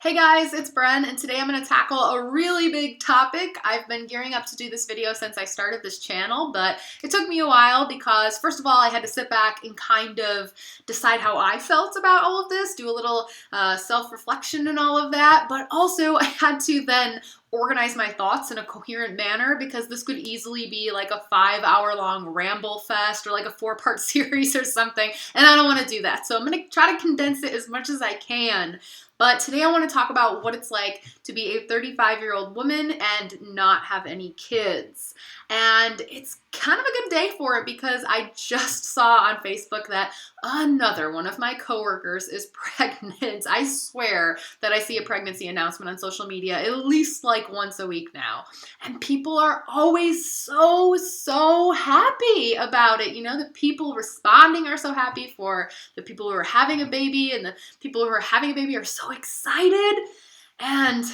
Hey guys, it's Bren, and today I'm going to tackle a really big topic. I've been gearing up to do this video since I started this channel, but it took me a while because, first of all, I had to sit back and kind of decide how I felt about all of this, do a little self-reflection and all of that, but also I had to then organize my thoughts in a coherent manner because this could easily be like a 5-hour-long ramble fest or like a 4-part series or something, and I don't want to do that. So I'm going to try to condense it as much as I can. But today I want to talk about what it's like to be a 35-year-old woman and not have any kids. And it's kind of a good day for it because I just saw on Facebook that another one of my coworkers is pregnant. I swear that I see a pregnancy announcement on social media at least like once a week now. And people are always so happy about it. You know, the people responding are so happy for the people who are having a baby, and the people who are having a baby are so excited. And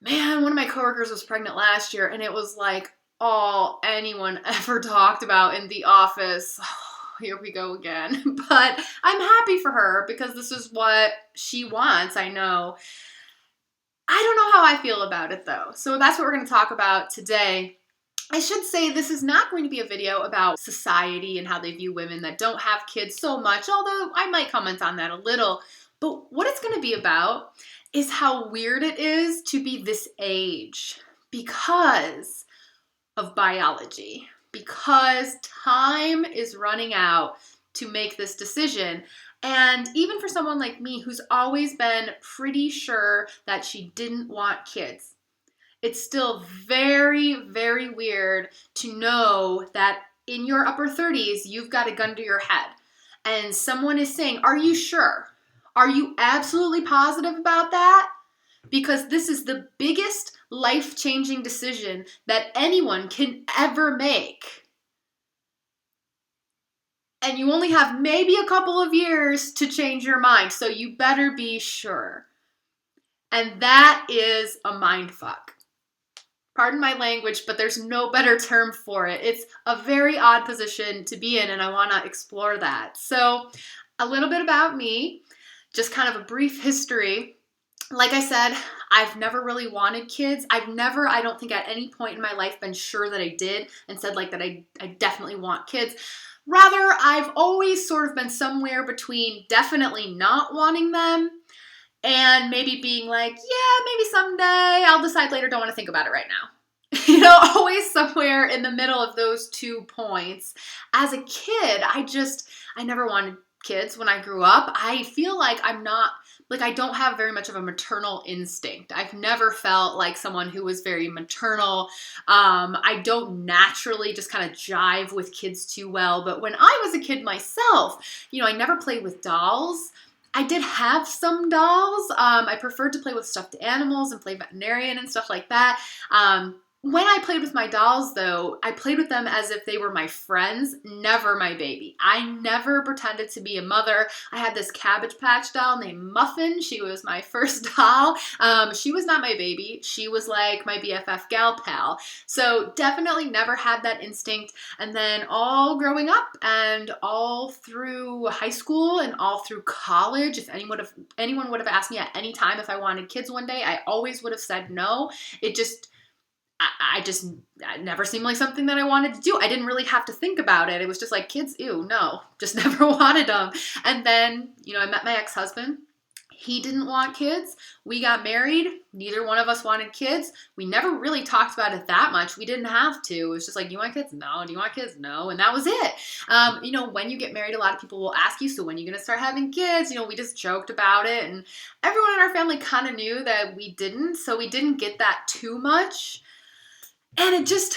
man, one of my coworkers was pregnant last year, and it was like all anyone ever talked about in the office. Here we go again. But I'm happy for her because this is what she wants, I know. I don't know how I feel about it though. So that's what we're going to talk about today. I should say this is not going to be a video about society and how they view women that don't have kids so much, although I might comment on that a little. But what it's going to be about is how weird it is to be this age because of biology, because time is running out to make this decision. And even for someone like me who's always been pretty sure that she didn't want kids, it's still very weird to know that in your upper 30s, you've got a gun to your head. And someone is saying, are you sure? Are you absolutely positive about that? Because this is the biggest life-changing decision that anyone can ever make. And you only have maybe a couple of years to change your mind, so you better be sure. And that is a mindfuck. Pardon my language, but there's no better term for it. It's a very odd position to be in, and I want to explore that. So, a little bit about me, just kind of a brief history. Like I said, I've never really wanted kids. I've never, I don't think at any point in my life been sure that I did and said like that I definitely want kids. Rather, I've always sort of been somewhere between definitely not wanting them and maybe being like, yeah, maybe someday, I'll decide later, don't want to think about it right now. You know, always somewhere in the middle of those 2 points. As a kid, I never wanted kids when I grew up. I feel like I don't have very much of a maternal instinct. I've never felt like someone who was very maternal. I don't naturally just kind of jive with kids too well. But when I was a kid myself, you know, I never played with dolls. I did have some dolls. I preferred to play with stuffed animals and play veterinarian and stuff like that. When I played with my dolls, though, I played with them as if they were my friends, never my baby. I never pretended to be a mother. I had this Cabbage Patch doll named Muffin. She was my first doll. She was not my baby. She was like my BFF gal pal. So definitely never had that instinct. And then all growing up and all through high school and all through college, if anyone would have asked me at any time if I wanted kids one day, I always would have said no. It never seemed like something that I wanted to do. I didn't really have to think about it. It was just like, kids, ew, no, just never wanted them. And then, you know, I met my ex-husband. He didn't want kids. We got married. Neither one of us wanted kids. We never really talked about it that much. We didn't have to. It was just like, you want kids? No. Do you want kids? No. And that was it. You know, when you get married, a lot of people will ask you, so when are you going to start having kids? You know, we just joked about it. And everyone in our family kind of knew that we didn't. So we didn't get that too much. And it just,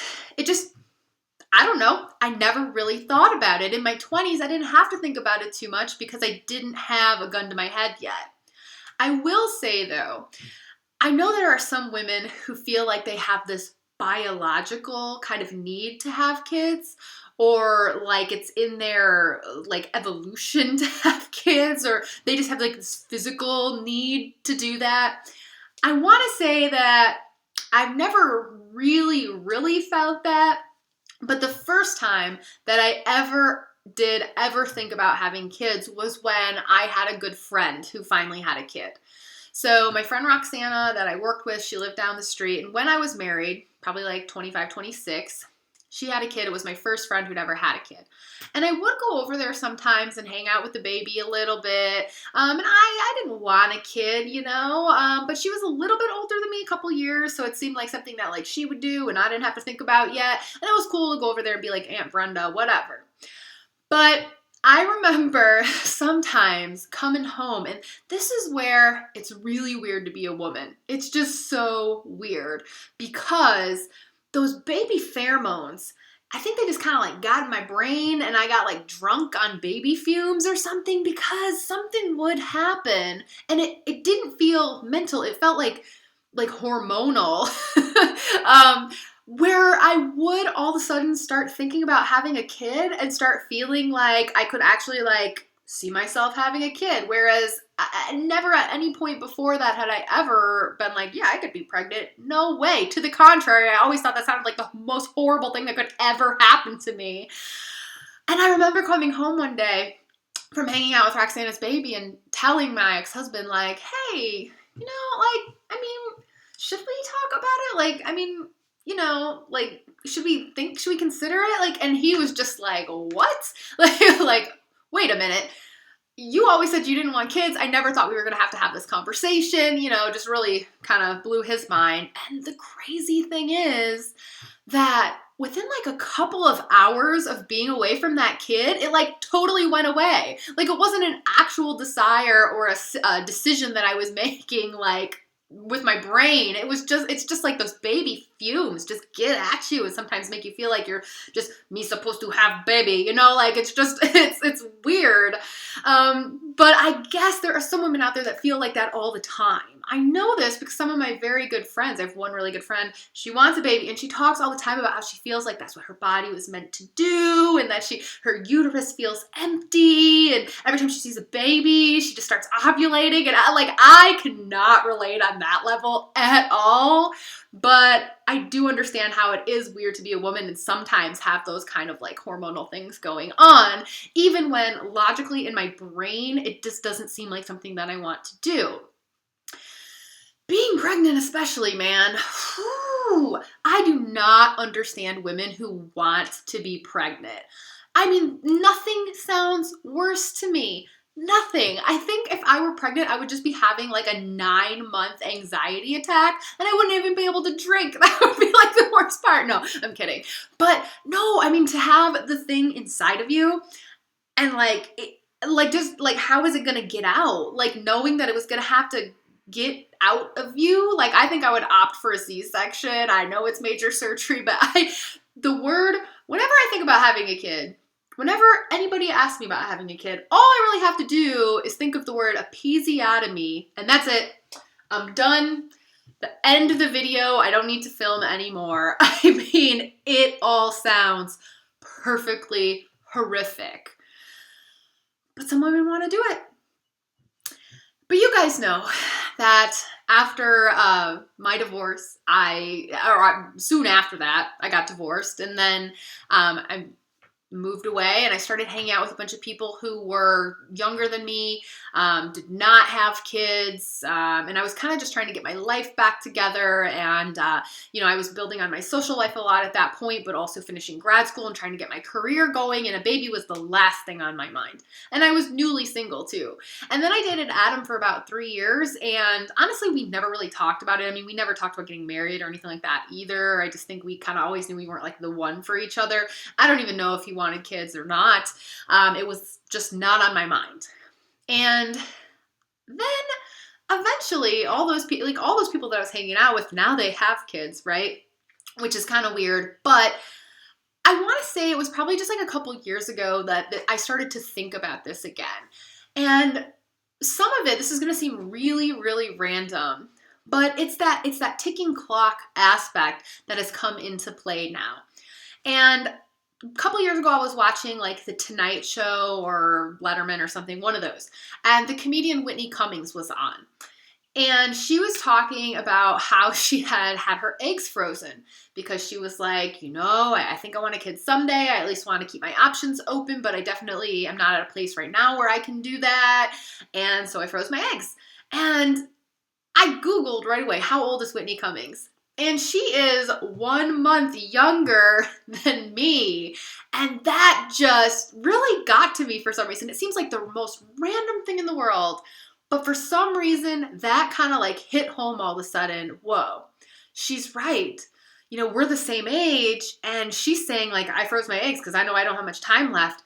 I don't know. I never really thought about it. In my 20s, I didn't have to think about it too much because I didn't have a gun to my head yet. I will say, though, I know there are some women who feel like they have this biological kind of need to have kids, or like it's in their like evolution to have kids, or they just have like this physical need to do that. I want to say that I've never really felt that, but the first time that I ever think about having kids was when I had a good friend who finally had a kid. So my friend Roxana that I worked with, she lived down the street. And when I was married, probably like 25, 26, she had a kid. It was my first friend who'd ever had a kid. And I would go over there sometimes and hang out with the baby a little bit. And I didn't want a kid, but she was a little bit older than me, a couple years. So it seemed like something that like she would do and I didn't have to think about yet. And it was cool to go over there and be like, Aunt Brenda, whatever. But I remember sometimes coming home, and this is where it's really weird to be a woman. It's just so weird because those baby pheromones, I think they just kind of like got in my brain and I got like drunk on baby fumes or something because something would happen and it didn't feel mental. It felt like hormonal. Where I would all of a sudden start thinking about having a kid and start feeling like I could actually like see myself having a kid. Whereas I never at any point before that had I ever been like, yeah, I could be pregnant. No way. To the contrary, I always thought that sounded like the most horrible thing that could ever happen to me. And I remember coming home one day from hanging out with Roxana's baby and telling my ex-husband like, hey, should we talk about it? Should we consider it? And he was just like, what? Wait a minute. You always said you didn't want kids. I never thought we were going to have this conversation, just really kind of blew his mind. And the crazy thing is that within like a couple of hours of being away from that kid, it like totally went away. Like it wasn't an actual desire or a decision that I was making like with my brain. It's just like those baby fumes just get at you and sometimes make you feel like you're just me supposed to have baby, it's weird. But I guess there are some women out there that feel like that all the time. I know this because some of my very good friends, I have one really good friend, she wants a baby and she talks all the time about how she feels like that's what her body was meant to do and that her uterus feels empty and every time she sees a baby, she just starts ovulating and I cannot relate on that level at all. But I do understand how it is weird to be a woman and sometimes have those kind of like hormonal things going on, even when logically in my brain, it just doesn't seem like something that I want to do. Being pregnant especially, man, I do not understand women who want to be pregnant. I mean, nothing sounds worse to me. Nothing. I think if I were pregnant, I would just be having like a 9-month anxiety attack and I wouldn't even be able to drink. That would be like the worst part. No, I'm kidding. But no, I mean, to have the thing inside of you and how is it going to get out? Like knowing that it was going to have to get out of you. Like I think I would opt for a C-section. I know it's major surgery, but whenever I think about having a kid, whenever anybody asks me about having a kid, all I really have to do is think of the word episiotomy, and that's it. I'm done. The end of the video. I don't need to film anymore. I mean, it all sounds perfectly horrific. But some women want to do it. But you guys know that after my divorce, soon after that, I got divorced, and then I moved away and I started hanging out with a bunch of people who were younger than me, did not have kids, and I was kind of just trying to get my life back together, and I was building on my social life a lot at that point, but also finishing grad school and trying to get my career going, and a baby was the last thing on my mind. And I was newly single too. And then I dated Adam for about 3 years, and honestly, we never really talked about it. I mean, we never talked about getting married or anything like that either. I just think we kind of always knew we weren't like the one for each other. I don't even know if he wanted kids or not. It was just not on my mind. And then eventually all those people that I was hanging out with, now they have kids, right? Which is kind of weird, but I want to say it was probably just like a couple years ago that I started to think about this again. And some of it, this is going to seem really, really random, but it's that ticking clock aspect that has come into play now. And a couple years ago, I was watching like The Tonight Show or Letterman or something, one of those. And the comedian Whitney Cummings was on. And she was talking about how she had her eggs frozen because she was like, I think I want a kid someday. I at least want to keep my options open, but I definitely am not at a place right now where I can do that. And so I froze my eggs. And I Googled right away, how old is Whitney Cummings? And she is 1 month younger than me. And that just really got to me for some reason. It seems like the most random thing in the world. But for some reason, that kind of like hit home all of a sudden. Whoa, she's right. You know, we're the same age. And she's saying like, I froze my eggs because I know I don't have much time left.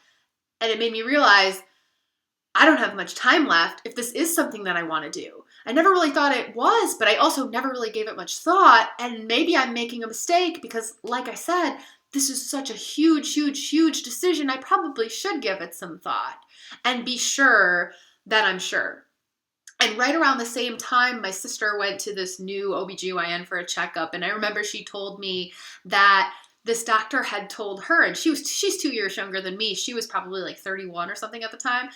And it made me realize I don't have much time left if this is something that I want to do. I never really thought it was, but I also never really gave it much thought. And maybe I'm making a mistake because, like I said, this is such a huge, huge, huge decision. I probably should give it some thought and be sure that I'm sure. And right around the same time, my sister went to this new OBGYN for a checkup. And I remember she told me that this doctor had told her, and she's 2 years younger than me. She was probably like 31 or something at the time.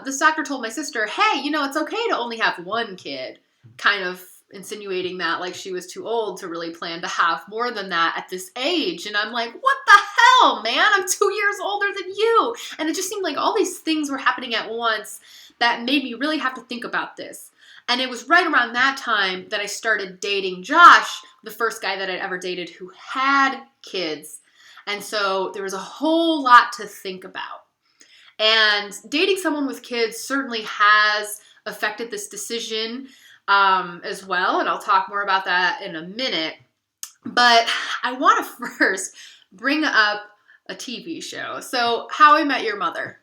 This doctor told my sister, hey, you know, it's okay to only have one kid, kind of insinuating that like she was too old to really plan to have more than that at this age. And I'm like, what the hell, man? I'm 2 years older than you. And it just seemed like all these things were happening at once that made me really have to think about this. And it was right around that time that I started dating Josh, the first guy that I'd ever dated who had kids. And so there was a whole lot to think about. And dating someone with kids certainly has affected this decision as well. And I'll talk more about that in a minute. But I want to first bring up a TV show. So How I Met Your Mother.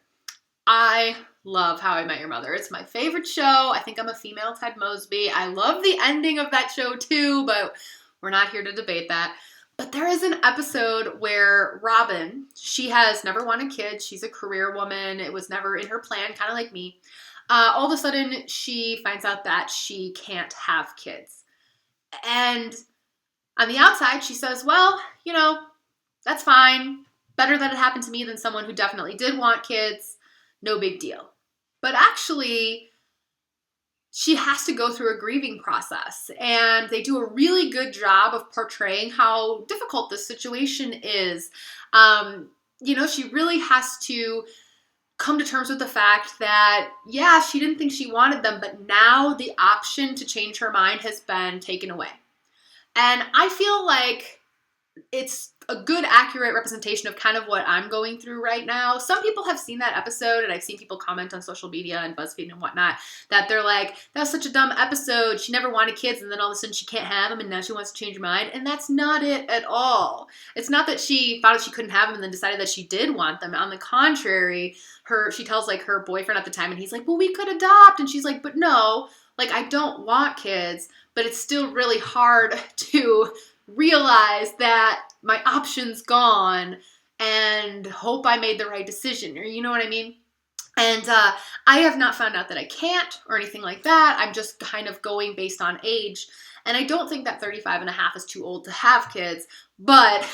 I love How I Met Your Mother. It's my favorite show. I think I'm a female Ted Mosby. I love the ending of that show too, but we're not here to debate that. But there is an episode where Robin, she has never wanted kids. She's a career woman. It was never in her plan, kind of like me. All of a sudden, she finds out that she can't have kids. And on the outside, she says, well, you know, that's fine. Better that it happened to me than someone who definitely did want kids. No big deal. But actually, she has to go through a grieving process, and they do a really good job of portraying how difficult this situation is. You know, she really has to come to terms with the fact that, yeah, she didn't think she wanted them, but now the option to change her mind has been taken away. And I feel like it's a good, accurate representation of kind of what I'm going through right now. Some people have seen that episode, and I've seen people comment on social media and BuzzFeed and whatnot, that they're like, that was such a dumb episode. She never wanted kids, and then all of a sudden she can't have them, and now she wants to change her mind. And that's not it at all. It's not that she thought she couldn't have them and then decided that she did want them. On the contrary, she tells like her boyfriend at the time, and he's like, well, we could adopt. And she's like, but no, like, I don't want kids, but it's still really hard to realize that my option's gone and hope I made the right decision, or you know what I mean? And I have not found out that I can't or anything like that. I'm just kind of going based on age. And I don't think that 35 and a half is too old to have kids. But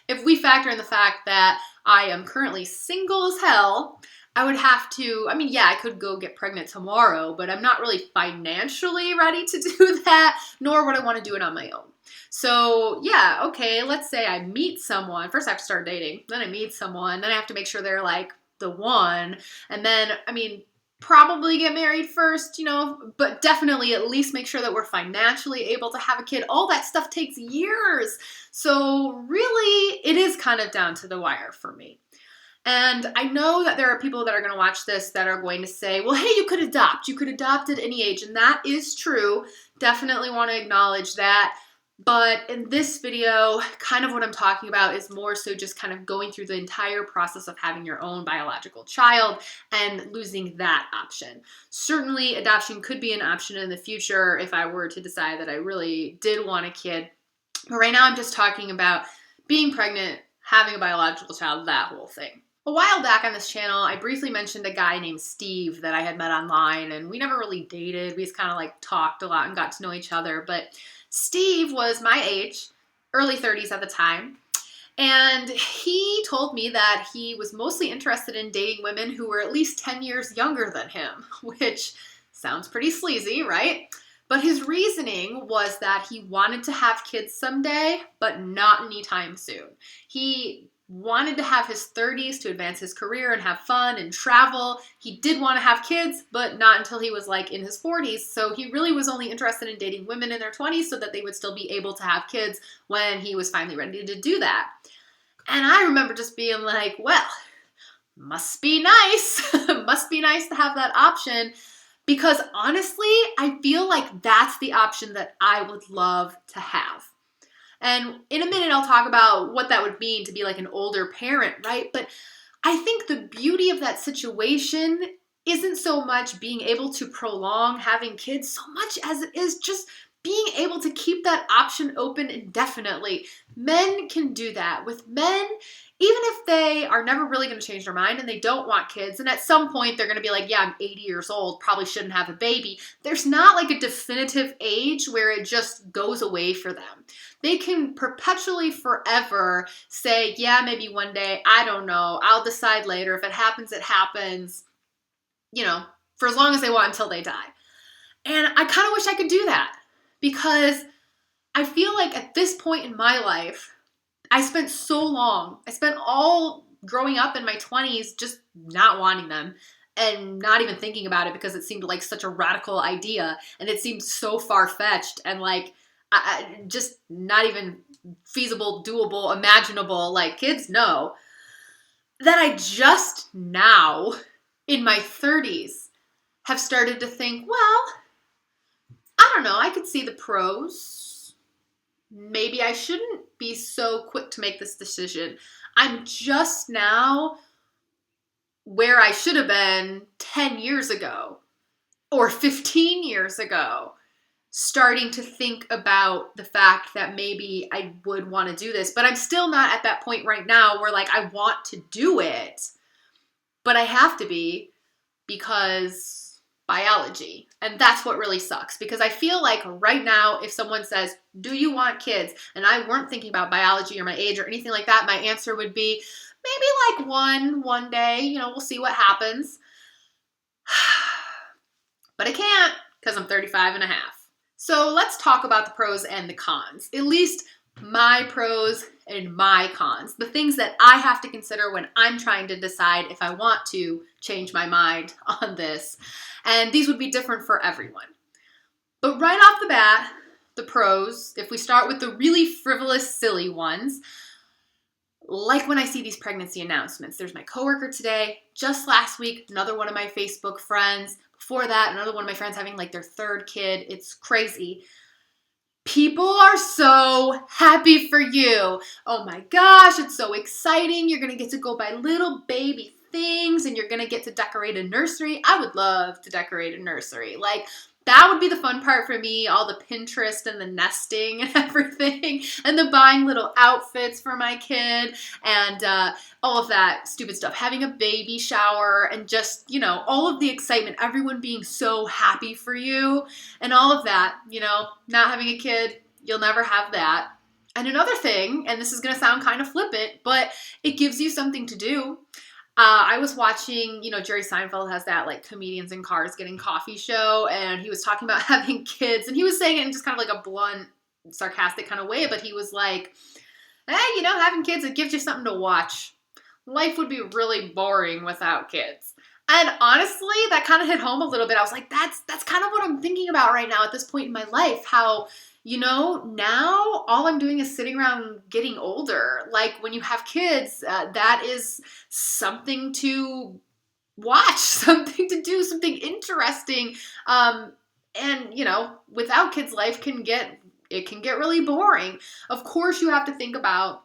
if we factor in the fact that I am currently single as hell, I would have to, I mean, yeah, I could go get pregnant tomorrow, but I'm not really financially ready to do that, nor would I want to do it on my own. So yeah, okay, let's say I meet someone. First I have to start dating, then I meet someone, then I have to make sure they're like the one, and then, I mean, probably get married first, you know, but definitely at least make sure that we're financially able to have a kid. All that stuff takes years. So really, it is kind of down to the wire for me. And I know that there are people that are going to watch this that are going to say, well, hey, you could adopt. You could adopt at any age. And that is true. Definitely want to acknowledge that. But in this video, kind of what I'm talking about is more so just kind of going through the entire process of having your own biological child and losing that option. Certainly, adoption could be an option in the future if I were to decide that I really did want a kid. But right now, I'm just talking about being pregnant, having a biological child, that whole thing. A while back on this channel, I briefly mentioned a guy named Steve that I had met online, and we never really dated. We just kind of like talked a lot and got to know each other. But Steve was my age, early 30s at the time, and he told me that he was mostly interested in dating women who were at least 10 years younger than him, which sounds pretty sleazy, right? But his reasoning was that he wanted to have kids someday, but not anytime soon. He wanted to have his 30s to advance his career and have fun and travel. He did want to have kids, but not until he was like in his 40s. So he really was only interested in dating women in their 20s so that they would still be able to have kids when he was finally ready to do that. And I remember just being like, well, must be nice. Must be nice to have that option. Because honestly, I feel like that's the option that I would love to have. And in a minute, I'll talk about what that would mean to be like an older parent, right? But I think the beauty of that situation isn't so much being able to prolong having kids so much as it is just being able to keep that option open indefinitely. Men can do that. With men, even if they are never really going to change their mind and they don't want kids, and at some point they're going to be like, yeah, I'm 80 years old, probably shouldn't have a baby. There's not like a definitive age where it just goes away for them. They can perpetually forever say, yeah, maybe one day, I don't know, I'll decide later. If it happens, it happens, for as long as they want until they die. And I kind of wish I could do that because I feel like at this point in my life, I spent all growing up in my 20s just not wanting them and not even thinking about it because it seemed like such a radical idea and it seemed so far-fetched and like just not even feasible, doable, imaginable, like kids, no. That I just now, in my 30s, have started to think, well, I don't know, I could see the pros. Maybe I shouldn't be so quick to make this decision. I'm just now where I should have been 10 years ago or 15 years ago, starting to think about the fact that maybe I would want to do this. But I'm still not at that point right now where like I want to do it, but I have to be because biology. And that's what really sucks because I feel like right now, if someone says, do you want kids? And I weren't thinking about biology or my age or anything like that, my answer would be maybe like one day, we'll see what happens. But I can't because I'm 35 and a half. So let's talk about the pros and the cons, at least my pros and my cons, the things that I have to consider when I'm trying to decide if I want to change my mind on this. And these would be different for everyone. But right off the bat, the pros, if we start with the really frivolous, silly ones, like when I see these pregnancy announcements. There's my coworker today, just last week, another one of my Facebook friends. Before that, another one of my friends having like their third kid. It's crazy. People are so happy for you. Oh my gosh, it's so exciting. You're going to get to go buy little baby things and you're going to get to decorate a nursery. I would love to decorate a nursery. Like, that would be the fun part for me, all the Pinterest and the nesting and everything, and the buying little outfits for my kid, and all of that stupid stuff. Having a baby shower and just, all of the excitement, everyone being so happy for you, and all of that, not having a kid, you'll never have that. And another thing, and this is going to sound kind of flippant, but it gives you something to do. I was watching, Jerry Seinfeld has that like comedians in cars getting coffee show, and he was talking about having kids, and he was saying it in just kind of like a blunt, sarcastic kind of way, but he was like, hey, having kids, it gives you something to watch. Life would be really boring without kids. And honestly, that kind of hit home a little bit. I was like, that's kind of what I'm thinking about right now at this point in my life, how now all I'm doing is sitting around getting older. Like when you have kids, that is something to watch, something to do, something interesting. And without kids, life can get really boring. Of course, you have to think about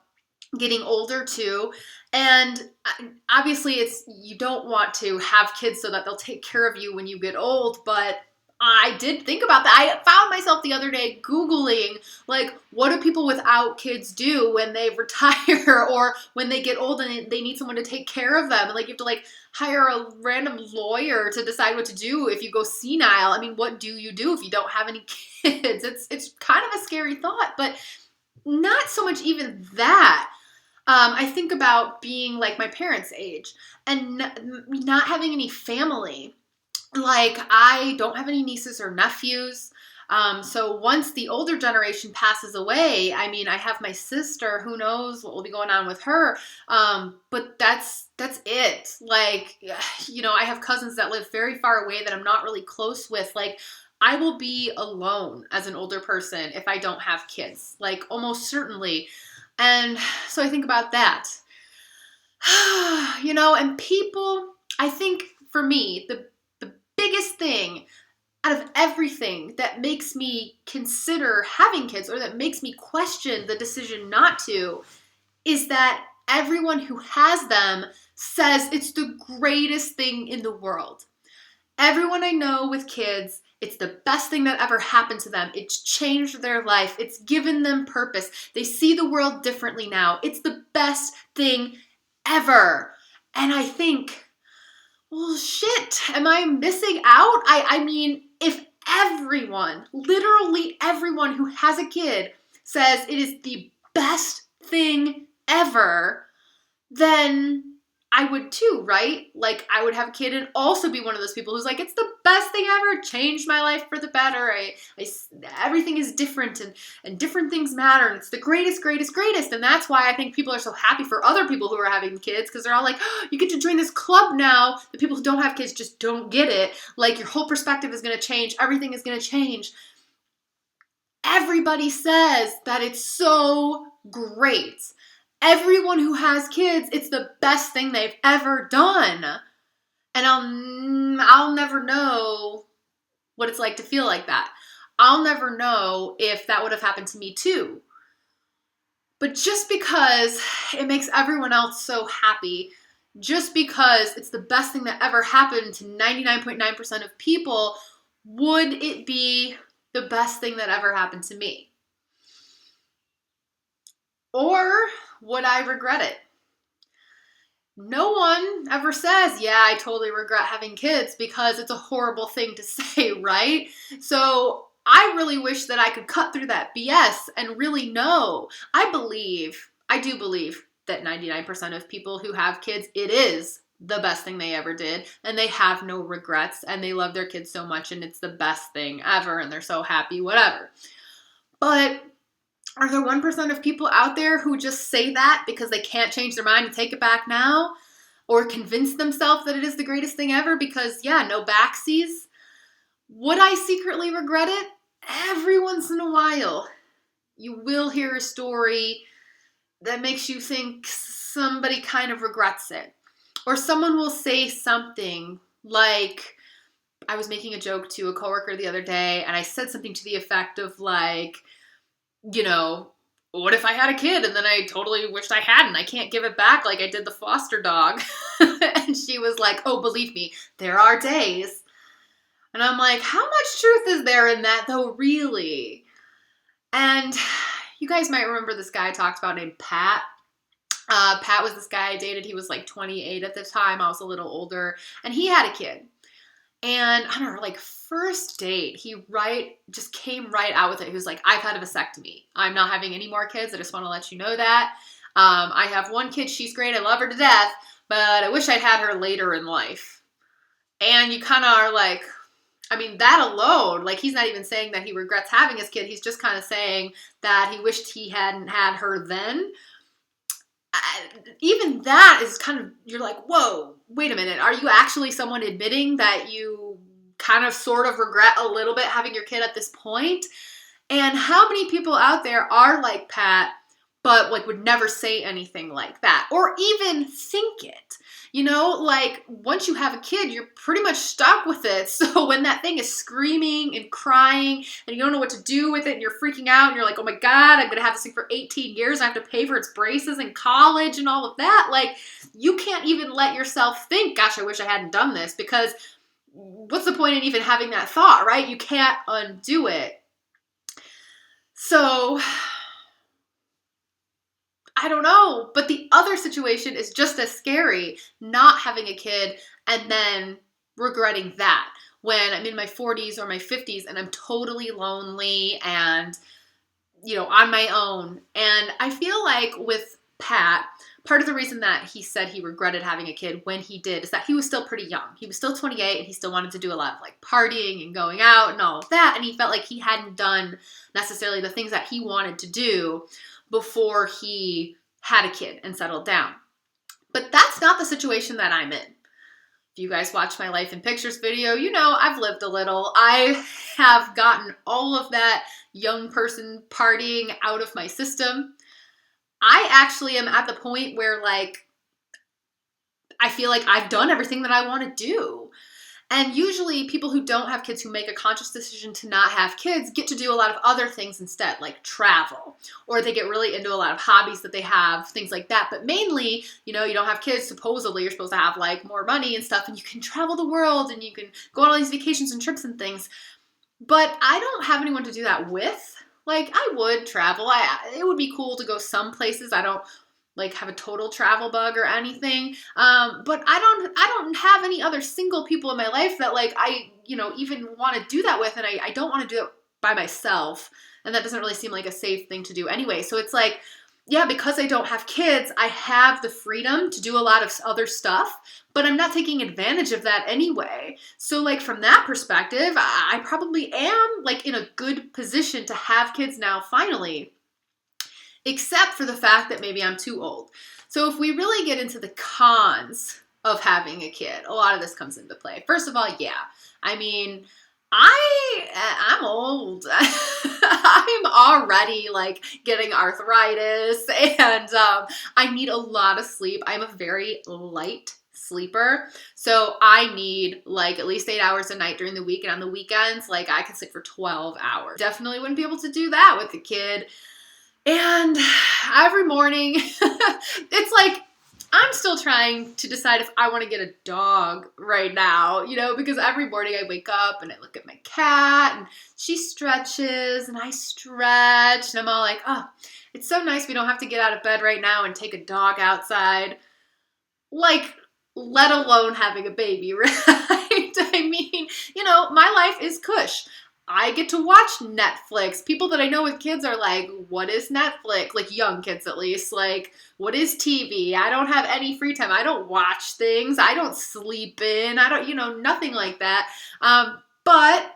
getting older too. And obviously you don't want to have kids so that they'll take care of you when you get old, but I did think about that. I found myself the other day Googling, like, what do people without kids do when they retire or when they get old and they need someone to take care of them? And like, you have to like hire a random lawyer to decide what to do if you go senile. I mean, what do you do if you don't have any kids? It's kind of a scary thought, but not so much even that. I think about being like my parents' age and not having any family. Like, I don't have any nieces or nephews. So once the older generation passes away, I mean, I have my sister, who knows what will be going on with her. But that's it. Like, I have cousins that live very far away that I'm not really close with. Like, I will be alone as an older person if I don't have kids, like almost certainly. And so I think about that. And people, I think for me, the biggest thing out of everything that makes me consider having kids or that makes me question the decision not to is that everyone who has them says it's the greatest thing in the world. Everyone I know with kids, it's the best thing that ever happened to them. It's changed their life. It's given them purpose. They see the world differently now. It's the best thing ever. And I think, well, shit, am I missing out? I mean, if everyone, literally everyone who has a kid says it is the best thing ever, then I would too, right? Like, I would have a kid and also be one of those people who's like, it's the best thing ever, changed my life for the better. Everything is different and different things matter. And it's the greatest, greatest, greatest. And that's why I think people are so happy for other people who are having kids, because they're all like, oh, you get to join this club now. The people who don't have kids just don't get it. Like, your whole perspective is going to change. Everything is going to change. Everybody says that it's so great. Everyone who has kids, it's the best thing they've ever done. And I'll never know what it's like to feel like that. I'll never know if that would have happened to me too. But just because it makes everyone else so happy, just because it's the best thing that ever happened to 99.9% of people, would it be the best thing that ever happened to me? Or would I regret it? No one ever says, yeah, I totally regret having kids, because it's a horrible thing to say, right? So I really wish that I could cut through that BS and really know. I do believe that 99% of people who have kids, it is the best thing they ever did, and they have no regrets, and they love their kids so much, and it's the best thing ever, and they're so happy, whatever. But are there 1% of people out there who just say that because they can't change their mind and take it back now? Or convince themselves that it is the greatest thing ever because, yeah, no backsies? Would I secretly regret it? Every once in a while, you will hear a story that makes you think somebody kind of regrets it. Or someone will say something like, I was making a joke to a coworker the other day, and I said something to the effect of like, what if I had a kid and then I totally wished I hadn't? I can't give it back like I did the foster dog. And she was like, oh, believe me, there are days. And I'm like, how much truth is there in that though, really? And you guys might remember this guy I talked about named Pat. Pat was this guy I dated. He was like 28 at the time. I was a little older. And he had a kid. And I don't know, like first date, he just came right out with it. He was like, I've had a vasectomy. I'm not having any more kids. I just want to let you know that. I have one kid. She's great. I love her to death, but I wish I'd had her later in life. And you kind of are like, I mean, that alone, like he's not even saying that he regrets having his kid. He's just kind of saying that he wished he hadn't had her then. Even that is kind of, you're like, whoa, wait a minute. Are you actually someone admitting that you kind of sort of regret a little bit having your kid at this point? And how many people out there are like Pat, but like would never say anything like that or even think it? Like once you have a kid, you're pretty much stuck with it. So when that thing is screaming and crying and you don't know what to do with it and you're freaking out and you're like, oh my God, I'm going to have this thing for 18 years. I have to pay for its braces in college and all of that. Like you can't even let yourself think, gosh, I wish I hadn't done this, because what's the point in even having that thought, right? You can't undo it. So I don't know, but the other situation is just as scary, not having a kid and then regretting that when I'm in my 40s or my 50s and I'm totally lonely and, on my own. And I feel like with Pat, part of the reason that he said he regretted having a kid when he did is that he was still pretty young. He was still 28 and he still wanted to do a lot of like partying and going out and all of that. And he felt like he hadn't done necessarily the things that he wanted to do before he had a kid and settled down. But that's not the situation that I'm in. If you guys watch my Life in Pictures video, you know I've lived a little. I have gotten all of that young person partying out of my system. I actually am at the point where like, I feel like I've done everything that I want to do. And usually people who don't have kids, who make a conscious decision to not have kids, get to do a lot of other things instead, like travel, or they get really into a lot of hobbies that they have, things like that. But mainly, you know, you don't have kids, supposedly you're supposed to have like more money and stuff, and you can travel the world and you can go on all these vacations and trips and things. But I don't have anyone to do that with. Like, I would travel. It would be cool to go some places. I don't like have a total travel bug or anything. But I don't have any other single people in my life that like I, you know, even want to do that with. And I don't want to do it by myself. And that doesn't really seem like a safe thing to do anyway. So it's like, yeah, because I don't have kids, I have the freedom to do a lot of other stuff, but I'm not taking advantage of that anyway. So like from that perspective, I probably am like in a good position to have kids now finally, except for the fact that maybe I'm too old. So if we really get into the cons of having a kid, a lot of this comes into play. First of all, yeah, I mean, I'm old. I'm already like getting arthritis and I need a lot of sleep. I'm a very light sleeper. So I need like at least 8 hours a night during the week, and on the weekends, like I can sleep for 12 hours. Definitely wouldn't be able to do that with a kid. And every morning, it's like, I'm still trying to decide if I want to get a dog right now, you know, because every morning I wake up and I look at my cat and she stretches and I stretch and I'm all like, oh, it's so nice we don't have to get out of bed right now and take a dog outside. Like, let alone having a baby, right? I mean, you know, my life is cush. I get to watch Netflix. People that I know with kids are like, what is Netflix? Like young kids at least. Like, what is TV? I don't have any free time. I don't watch things. I don't sleep in. I don't, you know, nothing like that. But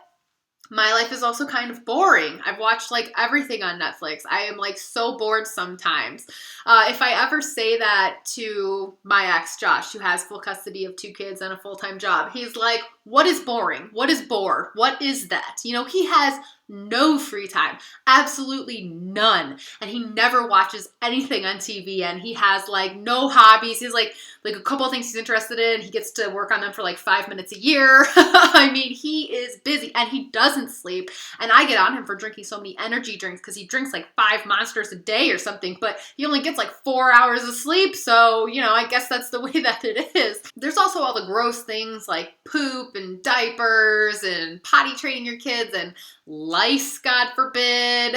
my life is also kind of boring. I've watched like everything on Netflix. I am like so bored sometimes. If I ever say that to my ex, Josh, who has full custody of 2 kids and a full-time job, he's like, what is boring? What is bore? What is that? You know, he has no free time, absolutely none. And he never watches anything on TV and he has like no hobbies. He's like a couple of things he's interested in. He gets to work on them for like 5 minutes a year. I mean, he is busy and he doesn't sleep. And I get on him for drinking so many energy drinks because he drinks like 5 Monsters a day or something, but he only gets like 4 hours of sleep. So, you know, I guess that's the way that it is. There's also all the gross things like poop and diapers and potty training your kids and lice, God forbid,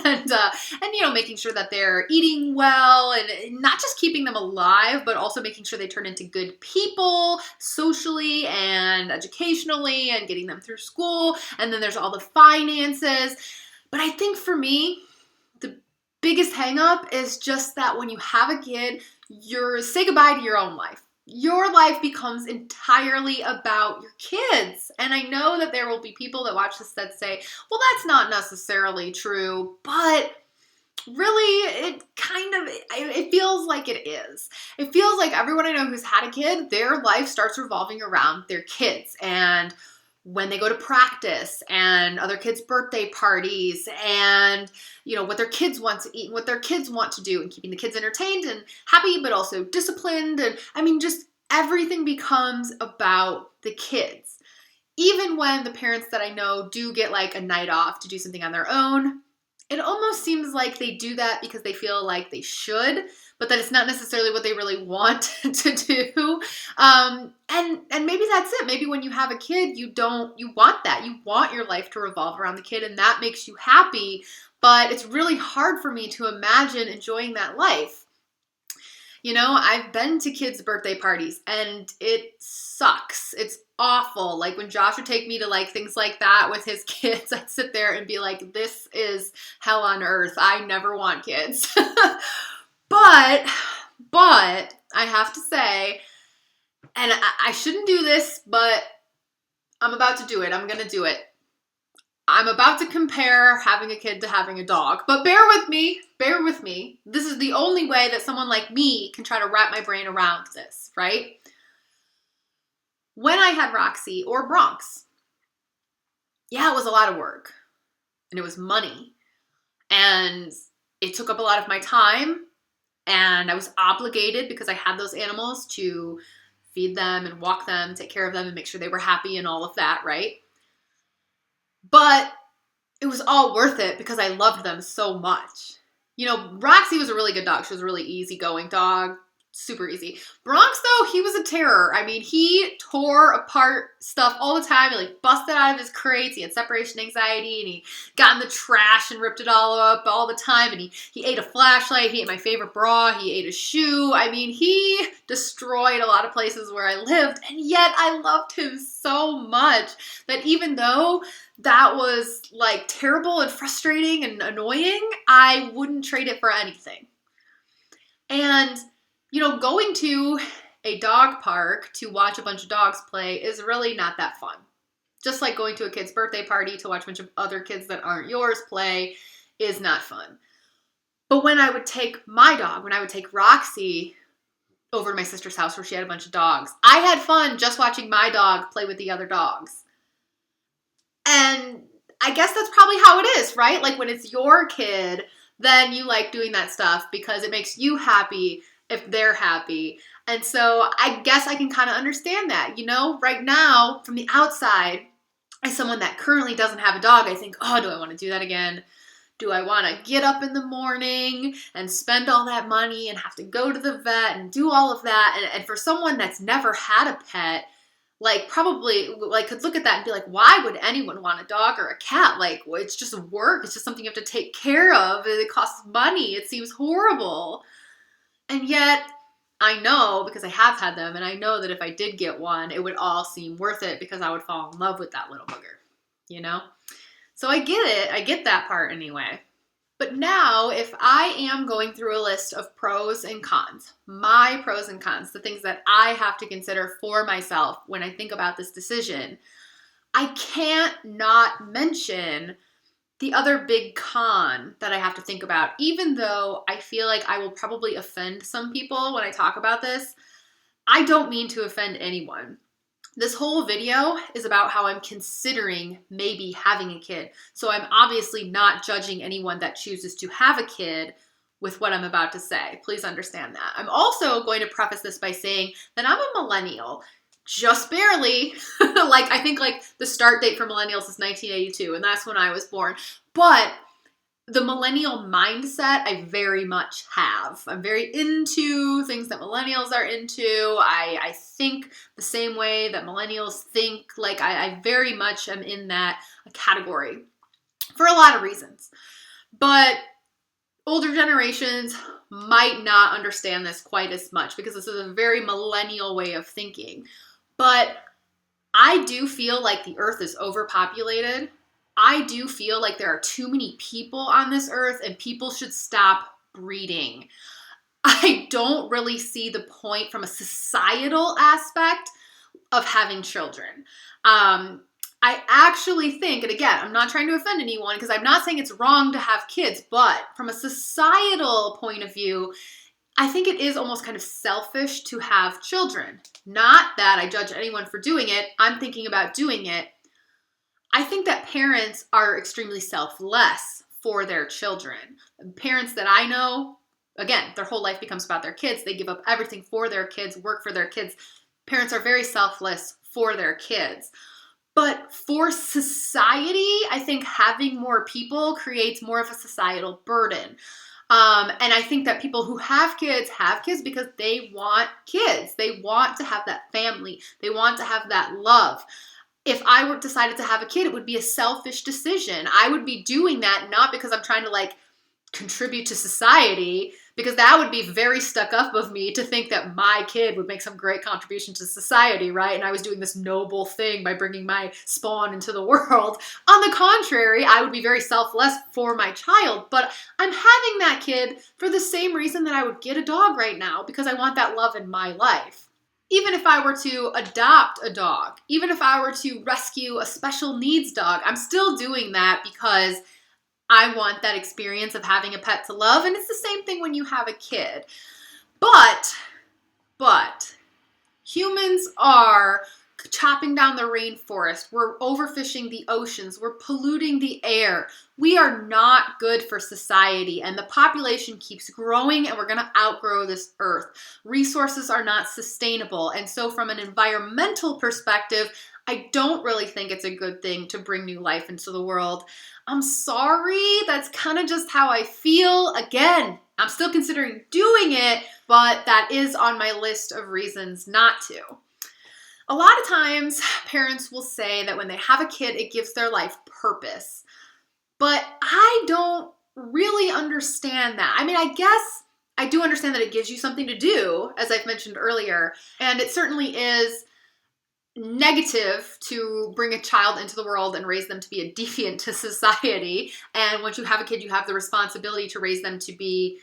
and you know, making sure that they're eating well and not just keeping them alive, but also making sure they turn into good people socially and educationally and getting them through school. And then there's all the finances. But I think for me, the biggest hang up is just that when you have a kid, you say goodbye to your own life. Your life becomes entirely about your kids. And I know that there will be people that watch this that say, well, that's not necessarily true, but really, it feels like it is. It feels like everyone I know who's had a kid, their life starts revolving around their kids and when they go to practice and other kids' birthday parties and, you know, what their kids want to eat, what their kids want to do, and keeping the kids entertained and happy, but also disciplined. And I mean, just everything becomes about the kids. Even when the parents that I know do get like a night off to do something on their own, it almost seems like they do that because they feel like they should, but that it's not necessarily what they really want to do. And maybe that's it. Maybe when you have a kid, you want that. You want your life to revolve around the kid and that makes you happy, but it's really hard for me to imagine enjoying that life. You know, I've been to kids' birthday parties and it sucks. It's awful. Like when Josh would take me to like things like that with his kids, I'd sit there and be like, this is hell on earth. I never want kids. But But I have to say, and I shouldn't do this, but I'm about to do it. I'm going to do it. I'm about to compare having a kid to having a dog, but bear with me. Bear with me. This is the only way that someone like me can try to wrap my brain around this, right? When I had Roxy or Bronx, yeah, it was a lot of work and it was money and it took up a lot of my time and I was obligated because I had those animals to feed them and walk them, take care of them and make sure they were happy and all of that, right? But it was all worth it because I loved them so much. You know, Roxy was a really good dog. She was a really easygoing dog. Super easy. Bronx, though, he was a terror. I mean, he tore apart stuff all the time. He, like, busted out of his crates. He had separation anxiety, and he got in the trash and ripped it all up all the time. And he ate a flashlight. He ate my favorite bra. He ate a shoe. I mean, he destroyed a lot of places where I lived, and yet I loved him so much that even though that was, like, terrible and frustrating and annoying, I wouldn't trade it for anything. And you know, going to a dog park to watch a bunch of dogs play is really not that fun. Just like going to a kid's birthday party to watch a bunch of other kids that aren't yours play is not fun. But when I would take my dog, when I would take Roxy over to my sister's house where she had a bunch of dogs, I had fun just watching my dog play with the other dogs. And I guess that's probably how it is, right? Like when it's your kid, then you like doing that stuff because it makes you happy if they're happy. And so I guess I can kind of understand that, you know, right now from the outside, as someone that currently doesn't have a dog, I think, oh, do I want to do that again? Do I want to get up in the morning and spend all that money and have to go to the vet and do all of that? And for someone that's never had a pet, like probably like could look at that and be like, why would anyone want a dog or a cat? Like, well, it's just work. It's just something you have to take care of. It costs money. It seems horrible. And yet, I know, because I have had them, and I know that if I did get one, it would all seem worth it because I would fall in love with that little booger, you know? So I get it. I get that part anyway. But now, if I am going through a list of pros and cons, my pros and cons, the things that I have to consider for myself when I think about this decision, I can't not mention the other big con that I have to think about, even though I feel like I will probably offend some people when I talk about this, I don't mean to offend anyone. This whole video is about how I'm considering maybe having a kid. So I'm obviously not judging anyone that chooses to have a kid with what I'm about to say. Please understand that. I'm also going to preface this by saying that I'm a millennial. Just barely. Like, I think like the start date for millennials is 1982, and that's when I was born. But the millennial mindset I very much have. I'm very into things that millennials are into. I think the same way that millennials think. Like, I very much am in that category for a lot of reasons. But older generations might not understand this quite as much because this is a very millennial way of thinking. But I do feel like the earth is overpopulated. I do feel like there are too many people on this earth and people should stop breeding. I don't really see the point from a societal aspect of having children. I actually think, and again, I'm not trying to offend anyone because I'm not saying it's wrong to have kids, but from a societal point of view, I think it is almost kind of selfish to have children. Not that I judge anyone for doing it. I'm thinking about doing it. I think that parents are extremely selfless for their children. Parents that I know, again, their whole life becomes about their kids. They give up everything for their kids, work for their kids. Parents are very selfless for their kids. But for society, I think having more people creates more of a societal burden. And I think that people who have kids because they want kids. They want to have that family. They want to have that love. If I were decided to have a kid, it would be a selfish decision. I would be doing that not because I'm trying to like contribute to society, because that would be very stuck up of me to think that my kid would make some great contribution to society, right? And I was doing this noble thing by bringing my spawn into the world. On the contrary, I would be very selfless for my child, but I'm having that kid for the same reason that I would get a dog right now, because I want that love in my life. Even if I were to adopt a dog, even if I were to rescue a special needs dog, I'm still doing that because I want that experience of having a pet to love. And it's the same thing when you have a kid. But humans are chopping down the rainforest. We're overfishing the oceans. We're polluting the air. We are not good for society, and the population keeps growing, and we're going to outgrow this earth. Resources are not sustainable. And so from an environmental perspective, I don't really think it's a good thing to bring new life into the world. I'm sorry, that's kind of just how I feel. Again, I'm still considering doing it, but that is on my list of reasons not to. A lot of times, parents will say that when they have a kid, it gives their life purpose. But I don't really understand that. I mean, I guess I do understand that it gives you something to do, as I've mentioned earlier, and it certainly is negative to bring a child into the world and raise them to be a deviant to society. And once you have a kid, you have the responsibility to raise them to be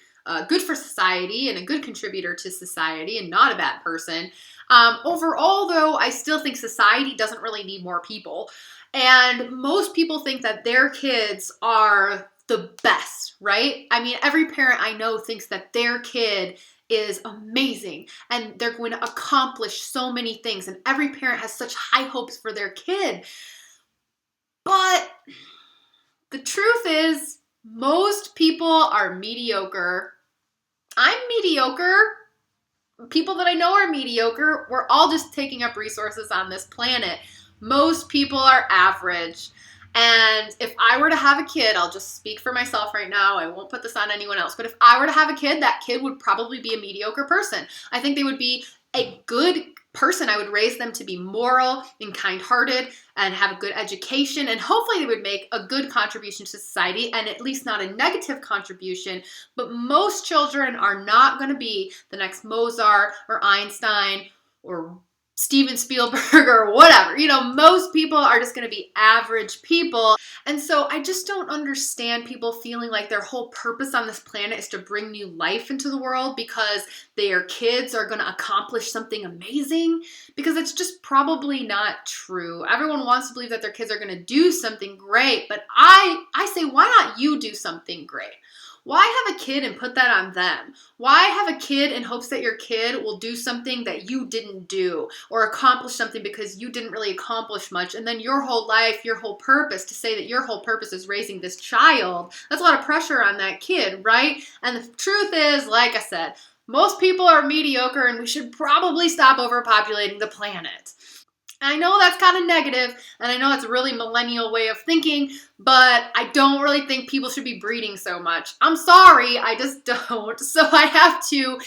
good for society and a good contributor to society and not a bad person. Overall, though, I still think society doesn't really need more people. And most people think that their kids are the best, right? I mean, every parent I know thinks that their kid is amazing and they're going to accomplish so many things, and every parent has such high hopes for their kid. But the truth is, most people are mediocre. I'm mediocre. People that I know are mediocre. We're all just taking up resources on this planet. Most people are average. And if I were to have a kid, I'll just speak for myself right now. I won't put this on anyone else. But if I were to have a kid, that kid would probably be a mediocre person. I think they would be a good person. I would raise them to be moral and kind-hearted and have a good education. And hopefully they would make a good contribution to society, and at least not a negative contribution. But most children are not going to be the next Mozart or Einstein or Steven Spielberg or whatever. You know, most people are just going to be average people. And so I just don't understand people feeling like their whole purpose on this planet is to bring new life into the world because their kids are going to accomplish something amazing, because it's just probably not true. Everyone wants to believe that their kids are going to do something great, but I say, why not you do something great? Why have a kid and put that on them? Why have a kid in hopes that your kid will do something that you didn't do or accomplish something because you didn't really accomplish much, and then your whole life, your whole purpose, to say that your whole purpose is raising this child? That's a lot of pressure on that kid, right? And the truth is, like I said, most people are mediocre, and we should probably stop overpopulating the planet. I know that's kind of negative, and I know it's a really millennial way of thinking, but I don't really think people should be breeding so much. I'm sorry, I just don't. So I have to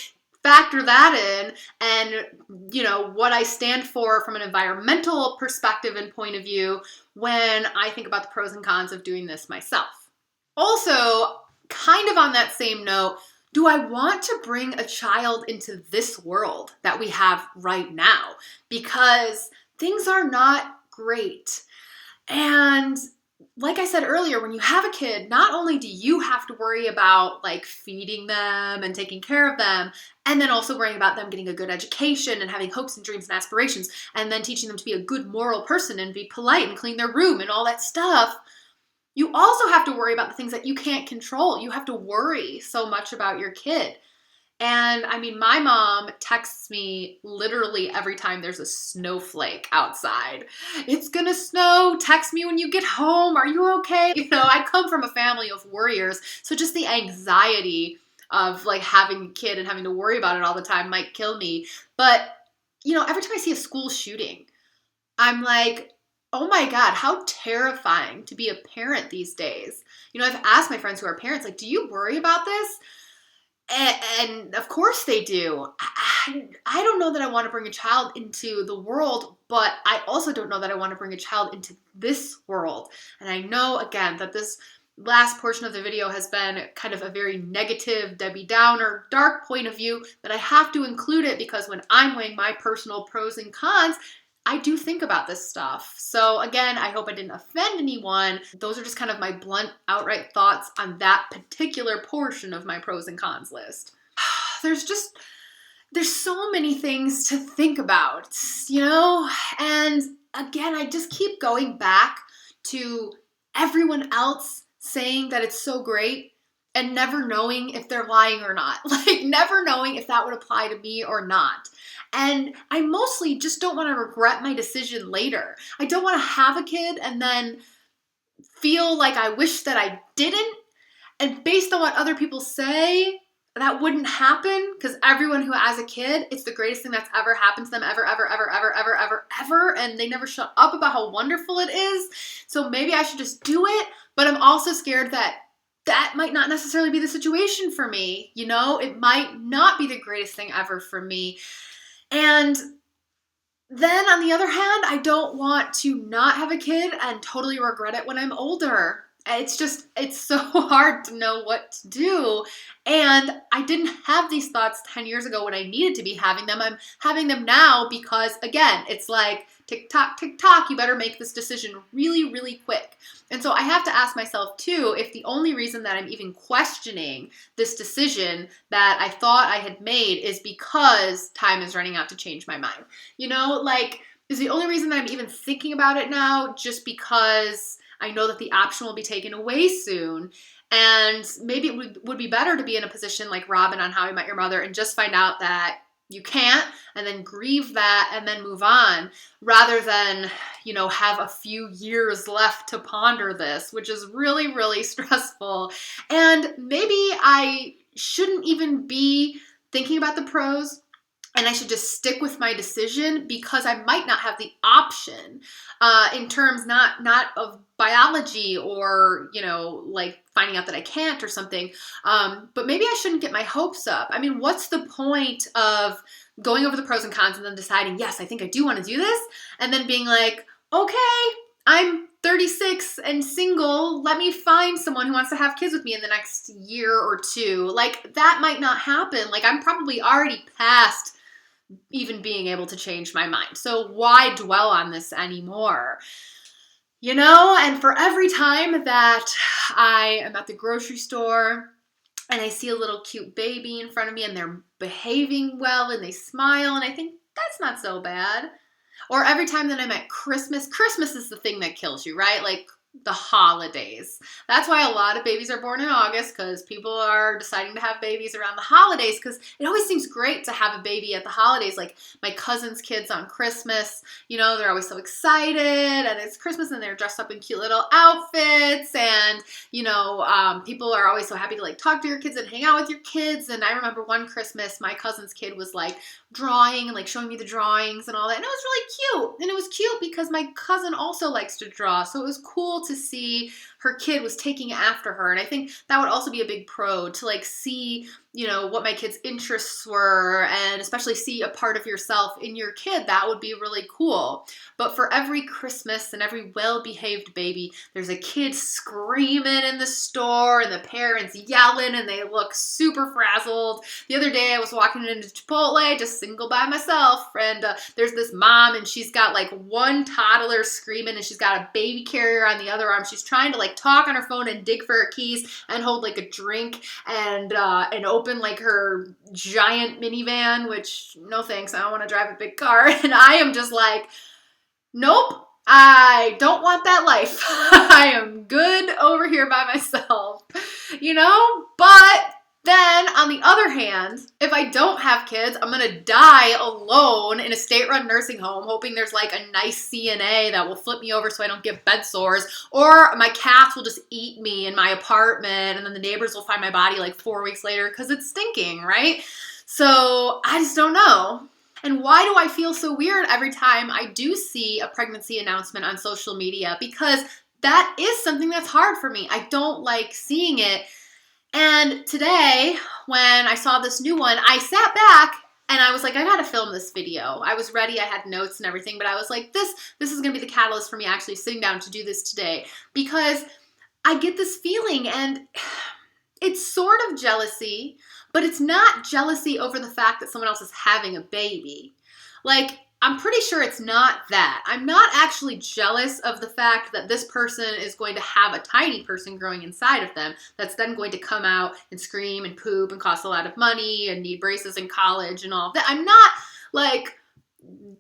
factor that in, and, you know, what I stand for from an environmental perspective and point of view when I think about the pros and cons of doing this myself. Also, kind of on that same note, do I want to bring a child into this world that we have right now? Because things are not great. And like I said earlier, when you have a kid, not only do you have to worry about like feeding them and taking care of them, and then also worrying about them getting a good education and having hopes and dreams and aspirations, and then teaching them to be a good moral person and be polite and clean their room and all that stuff, you also have to worry about the things that you can't control. You have to worry so much about your kid. And I mean, my mom texts me literally every time there's a snowflake outside. It's gonna snow, text me when you get home, are you okay? You know, I come from a family of worriers, so just the anxiety of like having a kid and having to worry about it all the time might kill me. But, you know, every time I see a school shooting, I'm like, oh my God, how terrifying to be a parent these days. You know, I've asked my friends who are parents, like, do you worry about this? And of course they do. I don't know that I want to bring a child into the world, but I also don't know that I want to bring a child into this world. And I know, again, that this last portion of the video has been kind of a very negative, Debbie Downer, dark point of view, but I have to include it because when I'm weighing my personal pros and cons, I do think about this stuff. So again, I hope I didn't offend anyone. Those are just kind of my blunt, outright thoughts on that particular portion of my pros and cons list. There's so many things to think about, you know? And again, I just keep going back to everyone else saying that it's so great and never knowing if they're lying or not. Like never knowing if that would apply to me or not. And I mostly just don't want to regret my decision later. I don't want to have a kid and then feel like I wish that I didn't. And based on what other people say, that wouldn't happen because everyone who has a kid, it's the greatest thing that's ever happened to them ever, and they never shut up about how wonderful it is. So maybe I should just do it, but I'm also scared that that might not necessarily be the situation for me. You know, it might not be the greatest thing ever for me. And then on the other hand, I don't want to not have a kid and totally regret it when I'm older. It's so hard to know what to do. And I didn't have these thoughts 10 years ago when I needed to be having them. I'm having them now because, again, it's like tick tock, you better make this decision really, really quick. And so I have to ask myself too, if the only reason that I'm even questioning this decision that I thought I had made is because time is running out to change my mind. You know, like, is the only reason that I'm even thinking about it now just because I know that the option will be taken away soon. And maybe it would be better to be in a position like Robin on How I Met Your Mother and just find out that you can't and then grieve that and then move on rather than, you know, have a few years left to ponder this, which is really, really stressful. And maybe I shouldn't even be thinking about the pros. And I should just stick with my decision because I might not have the option in terms not of biology or, you know, like finding out that I can't or something. But maybe I shouldn't get my hopes up. I mean, what's the point of going over the pros and cons and then deciding, yes, I think I do want to do this. And then being like, okay, I'm 36 and single. Let me find someone who wants to have kids with me in the next year or two. Like that might not happen. Like I'm probably already past even being able to change my mind. So why dwell on this anymore? You know, and for every time that I am at the grocery store and I see a little cute baby in front of me and they're behaving well and they smile and I think that's not so bad. Or every time that I'm at Christmas is the thing that kills you, right? Like the holidays. That's why a lot of babies are born in August because people are deciding to have babies around the holidays because it always seems great to have a baby at the holidays. Like my cousin's kids on Christmas, you know, they're always so excited and it's Christmas and they're dressed up in cute little outfits and, you know, people are always so happy to like talk to your kids and hang out with your kids. And I remember one Christmas, my cousin's kid was like drawing and like showing me the drawings and all that. And it was really cute. And it was cute because my cousin also likes to draw. So it was cool to see her kid was taking after her. And I think that would also be a big pro to like see, you know, what my kid's interests were and especially see a part of yourself in your kid. That would be really cool. But for every Christmas and every well-behaved baby, there's a kid screaming in the store and the parents yelling and they look super frazzled. The other day I was walking into Chipotle, just single by myself, and there's this mom and she's got like one toddler screaming and she's got a baby carrier on the other arm. She's trying to like talk on her phone and dig for her keys and hold like a drink and open like her giant minivan, which no thanks, I don't want to drive a big car. And I am just like, nope, I don't want that life. I am good over here by myself, you know? But then on the other hand, if I don't have kids, I'm going to die alone in a state-run nursing home, hoping there's like a nice CNA that will flip me over so I don't get bed sores, or my cats will just eat me in my apartment and then the neighbors will find my body like 4 weeks later because it's stinking, right? So I just don't know. And why do I feel so weird every time I do see a pregnancy announcement on social media? Because that is something that's hard for me. I don't like seeing it. And today, when I saw this new one, I sat back and I was like, I gotta film this video. I was ready, I had notes and everything, but I was like, this is gonna be the catalyst for me actually sitting down to do this today. Because I get this feeling, and it's sort of jealousy, but it's not jealousy over the fact that someone else is having a baby. Like, I'm pretty sure it's not that. I'm not actually jealous of the fact that this person is going to have a tiny person growing inside of them that's then going to come out and scream and poop and cost a lot of money and need braces in college and all of that. I'm not like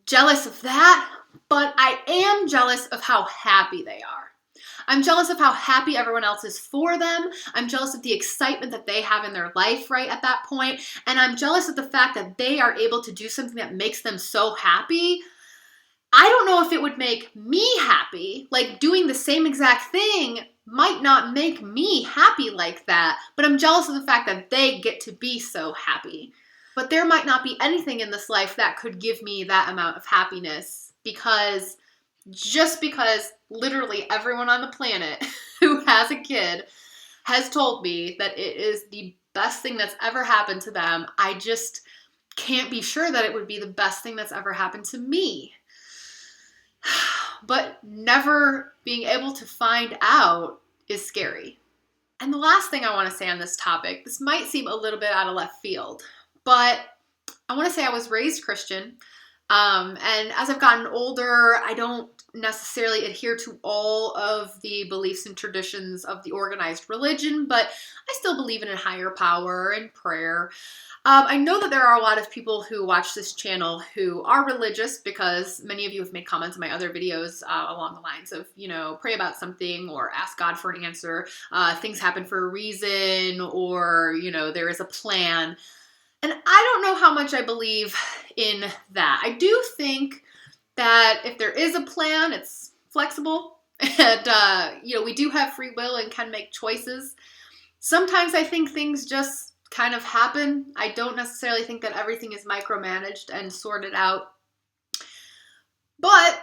jealous of that, but I am jealous of how happy they are. I'm jealous of how happy everyone else is for them. I'm jealous of the excitement that they have in their life right at that point. And I'm jealous of the fact that they are able to do something that makes them so happy. I don't know if it would make me happy. Like, doing the same exact thing might not make me happy like that, but I'm jealous of the fact that they get to be so happy. But there might not be anything in this life that could give me that amount of happiness, because literally everyone on the planet who has a kid has told me that it is the best thing that's ever happened to them. I just can't be sure that it would be the best thing that's ever happened to me. But never being able to find out is scary. And the last thing I want to say on this topic, this might seem a little bit out of left field, but I want to say I was raised Christian. And as I've gotten older, I don't necessarily adhere to all of the beliefs and traditions of the organized religion, but I still believe in a higher power and prayer. I know that there are a lot of people who watch this channel who are religious, because many of you have made comments in my other videos along the lines of, pray about something or ask God for an answer. Things happen for a reason, or, there is a plan. And I don't know how much I believe in that. I do think that if there is a plan, it's flexible, and, we do have free will and can make choices. Sometimes I think things just kind of happen. I don't necessarily think that everything is micromanaged and sorted out. But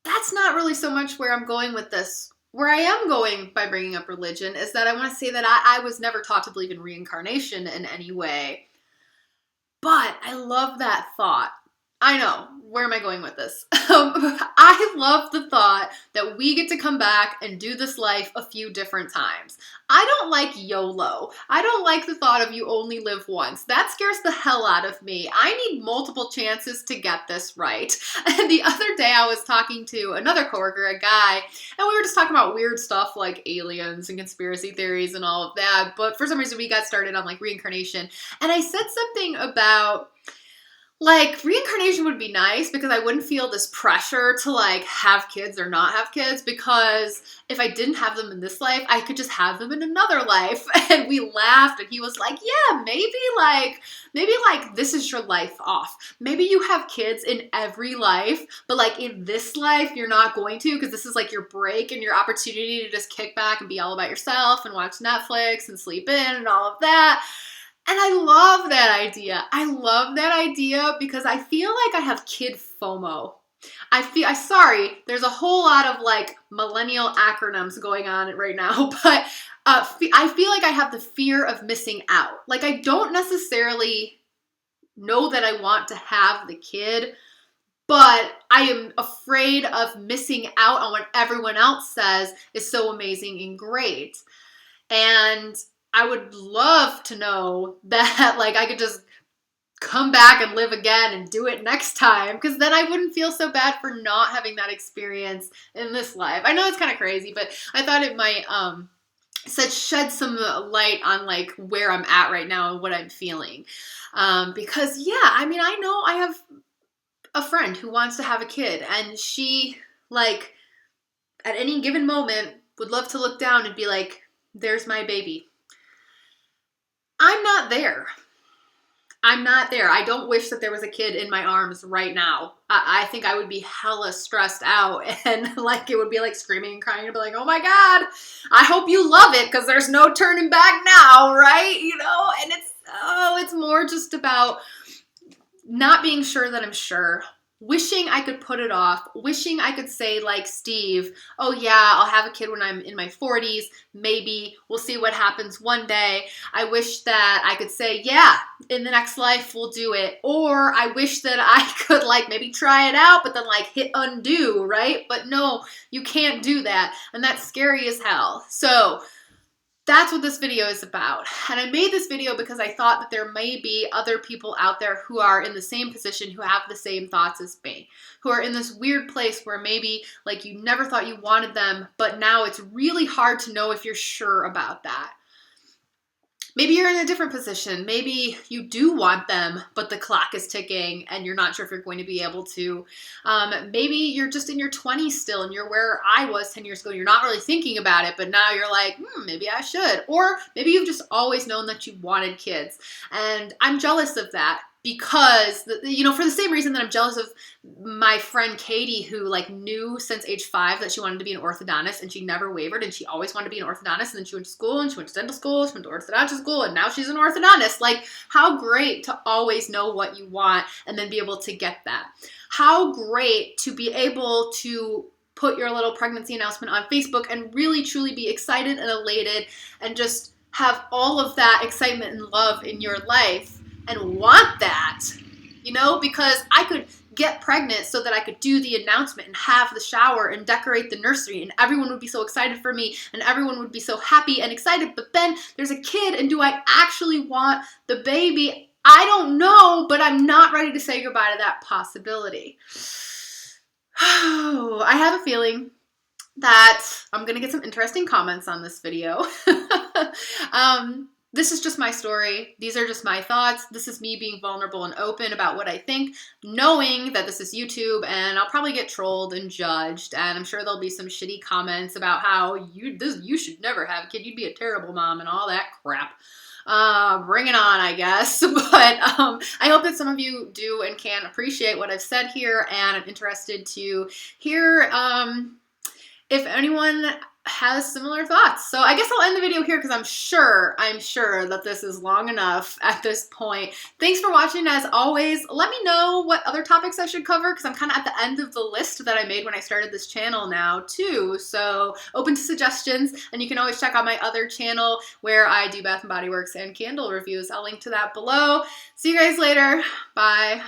that's not really so much where I'm going with this. Where I am going by bringing up religion is that I want to say that I was never taught to believe in reincarnation in any way. But I love that thought. I know. Where am I going with this? I love the thought that we get to come back and do this life a few different times. I don't like YOLO. I don't like the thought of you only live once. That scares the hell out of me. I need multiple chances to get this right. And the other day I was talking to another coworker, a guy, and we were just talking about weird stuff like aliens and conspiracy theories and all of that. But for some reason we got started on like reincarnation. And I said something about, like, reincarnation would be nice because I wouldn't feel this pressure to, like, have kids or not have kids, because if I didn't have them in this life, I could just have them in another life. And we laughed, and he was like, yeah, maybe this is your life off. Maybe you have kids in every life, but, like, in this life, you're not going to, because this is, like, your break and your opportunity to just kick back and be all about yourself and watch Netflix and sleep in and all of that. And I love that idea. I love that idea because I feel like I have kid FOMO. Sorry, there's a whole lot of like millennial acronyms going on right now, but I feel like I have the fear of missing out. Like, I don't necessarily know that I want to have the kid, but I am afraid of missing out on what everyone else says is so amazing and great. And I would love to know that, like, I could just come back and live again and do it next time, because then I wouldn't feel so bad for not having that experience in this life. I know it's kind of crazy, but I thought it might shed some light on, like, where I'm at right now and what I'm feeling. Because, yeah, I mean, I know I have a friend who wants to have a kid, and she, like, at any given moment would love to look down and be like, there's my baby. I'm not there. I don't wish that there was a kid in my arms right now. I think I would be hella stressed out, and like it would be like screaming and crying and be like, oh my God, I hope you love it because there's no turning back now, right? And it's more just about not being sure that I'm sure. wishing I could put it off, wishing I could say like Steve, oh yeah, I'll have a kid when I'm in my 40s, maybe, we'll see what happens one day. I wish that I could say, yeah, in the next life we'll do it. Or I wish that I could like maybe try it out, but then like hit undo, right? But no, you can't do that. And that's scary as hell. So that's what this video is about. And I made this video because I thought that there may be other people out there who are in the same position, who have the same thoughts as me, who are in this weird place where maybe like you never thought you wanted them, but now it's really hard to know if you're sure about that. Maybe you're in a different position. Maybe you do want them, but the clock is ticking and you're not sure if you're going to be able to. Maybe you're just in your 20s still and you're where I was 10 years ago. You're not really thinking about it, but now you're like, maybe I should. Or maybe you've just always known that you wanted kids. And I'm jealous of that. Because, you know, for the same reason that I'm jealous of my friend Katie, who like knew since age 5 that she wanted to be an orthodontist and she never wavered and she always wanted to be an orthodontist, and then she went to school and she went to dental school, she went to orthodontia school, and now she's an orthodontist. Like, how great to always know what you want and then be able to get that. How great to be able to put your little pregnancy announcement on Facebook and really truly be excited and elated and just have all of that excitement and love in your life. And want that, you know, because I could get pregnant so that I could do the announcement and have the shower and decorate the nursery and everyone would be so excited for me and everyone would be so happy and excited. But then there's a kid, and do I actually want the baby? I don't know, but I'm not ready to say goodbye to that possibility. I have a feeling that I'm going to get some interesting comments on this video. This is just my story. These are just my thoughts. This is me being vulnerable and open about what I think, knowing that this is YouTube and I'll probably get trolled and judged. And I'm sure there'll be some shitty comments about how you should never have a kid. You'd be a terrible mom and all that crap. Bring it on, I guess. But I hope that some of you do and can appreciate what I've said here, and I'm interested to hear if anyone has similar thoughts. So I guess I'll end the video here because I'm sure that this is long enough at this point. Thanks for watching. As always, let me know what other topics I should cover because I'm kind of at the end of the list that I made when I started this channel now too. So open to suggestions, and you can always check out my other channel where I do Bath & Body Works and candle reviews. I'll link to that below. See you guys later. Bye.